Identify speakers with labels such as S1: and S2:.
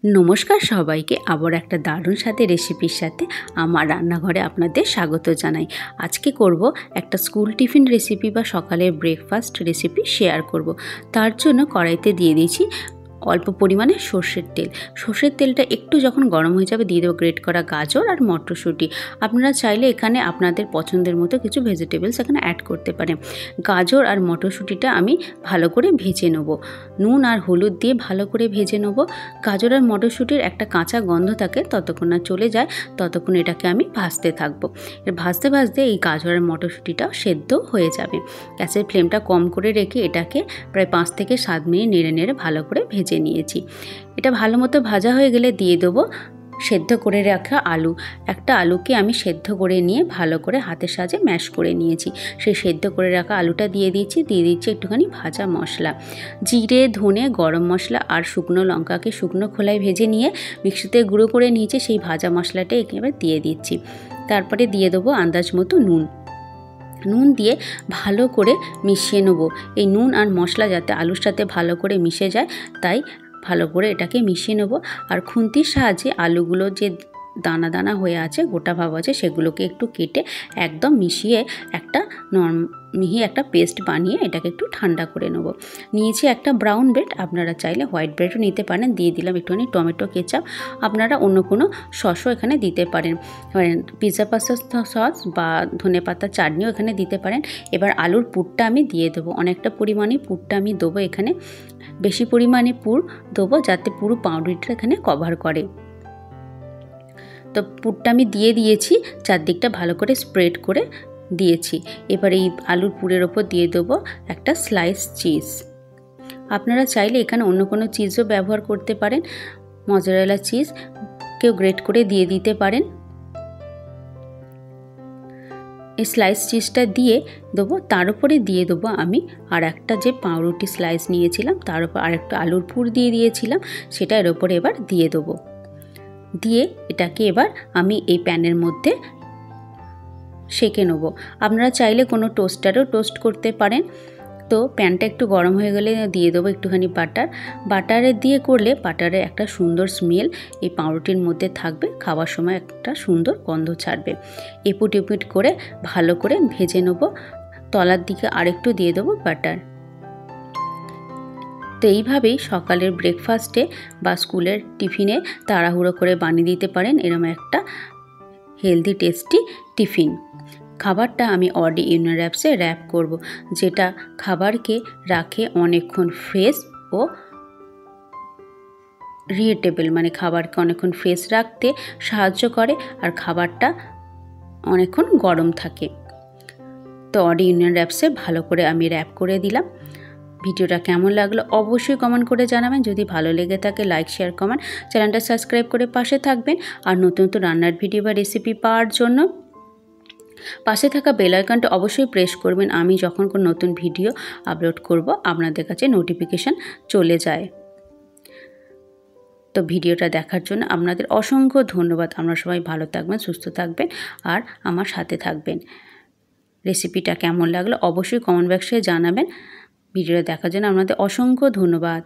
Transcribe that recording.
S1: নমস্কার সবাইকে, আবার একটা দারুণ স্বাদের রেসিপির সাথে আমার রান্নাঘরে আপনাদের স্বাগত জানাই। আজকে করব একটা স্কুল টিফিন রেসিপি বা সকালের ব্রেকফাস্ট রেসিপি শেয়ার করব। তার জন্য কড়াইতে দিয়ে দিয়েছি অল্প পরিমাণে সর্ষের তেল। সর্ষের তেলটা একটু যখন গরম হয়ে যাবে দিয়ে দেবো গ্রেট করা গাজর আর মটরশুঁটি। আপনারা চাইলে এখানে আপনাদের পছন্দের মতো কিছু ভেজিটেবলস এখানে অ্যাড করতে পারেন। গাজর আর মটরশুঁটিটা আমি ভালো করে ভেজে নেব, নুন আর হলুদ দিয়ে ভালো করে ভেজে নেব। গাজর আর মটরশুঁটির একটা কাঁচা গন্ধ থাকে, ততক্ষণ না চলে যায় ততক্ষণ এটাকে আমি ভাজতে থাকবো। ভাজতে ভাজতে এই গাজর আর মটরশুঁটিটাও সেদ্ধ হয়ে যাবে। গ্যাসের ফ্লেমটা কম করে রেখে এটাকে প্রায় 5 থেকে 7 মিনিট নেড়ে নেড়ে ভালো করে ভেজে নিয়েছি। এটা ভালো মতো ভাজা হয়ে গেলে দিয়ে দেবো সেদ্ধ করে রাখা আলু। একটা আলুকে আমি সেদ্ধ করে নিয়ে ভালো করে হাতের সাহায্যে ম্যাশ করে নিয়েছি। সেই সেদ্ধ করে রাখা আলুটা দিয়ে দিচ্ছি একটুখানি ভাজা মশলা, জিরে, ধনে, গরম মশলা আর শুকনো লঙ্কাকে শুকনো খোলায় ভেজে নিয়ে মিক্সিতে গুঁড়ো করে নিয়েছি। সেই ভাজা মশলাটা একেবারে দিয়ে দিচ্ছি। তারপরে দিয়ে দেবো আন্দাজ মতো নুন দিয়ে ভালো করে মিশিয়ে নেবো। এই নুন আর মশলা যাতে আলুর সাথে ভালো করে মিশে যায়, তাই ভালো করে এটাকে মিশিয়ে নেবো। আর খুন্তির সাহায্যে আলুগুলো যে দানা দানা হয়ে আছে, গোটা ভাব আছে, সেগুলোকে একটু কেটে একদম মিশিয়ে একটা মিহি একটা পেস্ট বানিয়ে এটাকে একটু ঠান্ডা করে নেব। নিয়েছি একটা ব্রাউন ব্রেড, আপনারা চাইলে হোয়াইট ব্রেডও নিতে পারেন। দিয়ে দিলাম একটুখানি টমেটো কেচাপ, আপনারা অন্য কোনো সসও এখানে দিতে পারেন, পিৎজা পাস্তা সস বা ধনেপাতা চাটনিও এখানে দিতে পারেন। এবার আলুর পুরটা আমি দিয়ে দেবো, অনেকটা পরিমাণে পুরটা আমি দেবো এখানে, বেশি পরিমাণে পুর দেবো যাতে পুরো পাউরুটিটা এখানে কভার করে। তো পুরটা আমি দিয়ে দিয়েছি, চারদিকটা ভালো করে স্প্রেড করে দিয়েছি। এবার এই আলুর পুরের ওপর দিয়ে দেবো একটা স্লাইস চিজ। আপনারা চাইলে এখানে অন্য কোনো চিজও ব্যবহার করতে পারেন, মজারেলা চিজ কেউ গ্রেট করে দিয়ে দিতে পারেন। এই স্লাইস চিজটা দিয়ে দেবো, তার উপরে দিয়ে দেবো আমি আর একটা যে পাউরুটি স্লাইস নিয়েছিলাম তার উপর আর একটা আলুর পুর দিয়ে দিয়েছিলাম, সেটা এর ওপরে এবার দিয়ে দেবো। দিয়ে এটাকে এবার আমি এই প্যানের মধ্যে সেঁকে নেবো। আপনারা চাইলে কোনো টোস্টারও টোস্ট করতে পারেন। তো প্যানটা একটু গরম হয়ে গেলে দিয়ে দেবো একটুখানি বাটারে দিয়ে করলে বাটারের একটা সুন্দর স্মেল এই পাউরুটির মধ্যে থাকবে, খাওয়ার সময় একটা সুন্দর গন্ধ ছাড়বে। এপুট এপুট করে ভালো করে ভেজে নেবো। তলার দিকে আরেকটু দিয়ে দেবো বাটার। তো এইভাবেই সকালের ব্রেকফাস্টে বা স্কুলের টিফিনে তাড়াহুড়ো করে বানিয়ে দিতে পারেন এরকম একটা হেলদি টেস্টি টিফিন। খাবারটা আমি অডি ইউনিয়ন র্যাপসে র্যাপ করব, যেটা খাবারকে রাখে অনেকক্ষণ ফ্রেশ ও রিহেটেবল, মানে খাবারকে অনেকক্ষণ ফ্রেশ রাখতে সাহায্য করে আর খাবারটা অনেকক্ষণ গরম থাকে। তো অডি ইউনিয়ন র্যাপসে ভালো করে আমি র্যাপ করে দিলাম। ভিডিওটা কেমন লাগলো অবশ্যই কমেন্ট করে জানাবেন। যদি ভালো লেগে থাকে লাইক, শেয়ার, কমেন্ট, চ্যানেলটা সাবস্ক্রাইব করে পাশে থাকবেন। আর নতুন নতুন রান্নার ভিডিও বা রেসিপি পাওয়ার জন্য পাশে থাকা বেল আইকনটা অবশ্যই প্রেস করবেন। আমি যখন কোনো নতুন ভিডিও আপলোড করব আপনাদের কাছে নোটিফিকেশান চলে যায়। তো ভিডিওটা দেখার জন্য আপনাদের অসংখ্য ধন্যবাদ। আপনারা সবাই ভালো থাকবেন, সুস্থ থাকবেন আর আমার সাথে থাকবেন। রেসিপিটা কেমন লাগলো অবশ্যই কমেন্ট বক্সে জানাবেন। ভিডিওটা দেখার জন্য আপনাদের অসংখ্য ধন্যবাদ।